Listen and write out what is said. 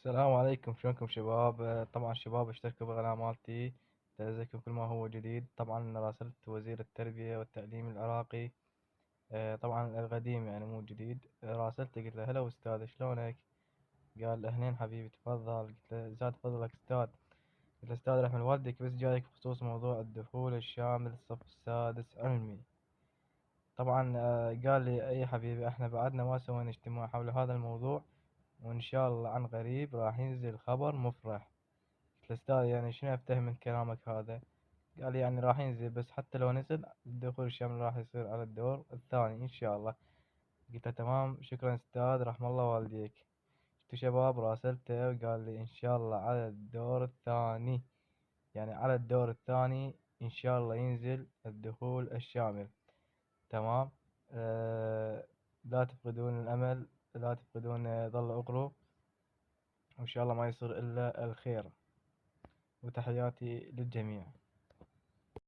السلام عليكم، شلونكم شباب؟ طبعا شباب اشتركوا بالقناة مالتي تنزلكم كل ما هو جديد. طبعا راسلت وزير التربية والتعليم العراقي. طبعا القديم يعني مو جديد. راسلته قلت له هلا استاذ شلونك؟ قال اهلين حبيبي تفضل. قلت له زاد فضلك استاذ. قلت له استاذ رحمة والديك بس جايك بخصوص موضوع الدخول الشامل الصف السادس علمي. طبعا قال لي اي حبيبي احنا بعدنا ما سوينا اجتماع حول هذا الموضوع، وان شاء الله عن قريب راح ينزل خبر مفرح. قلت له أستاذ يعني شنو أفتهم من كلامك هذا؟ قال لي يعني راح ينزل، بس حتى لو نزل الدخول الشامل راح يصير على الدور الثاني إن شاء الله. قلت له تمام شكرا أستاذ رحم الله والديك. شفتوا شباب راسلته وقال لي إن شاء الله على الدور الثاني، يعني على الدور الثاني إن شاء الله ينزل الدخول الشامل. تمام. لا تفقدون الأمل، لا تفقدون، ظل اقروا وإن شاء الله ما يصير إلا الخير. وتحياتي للجميع.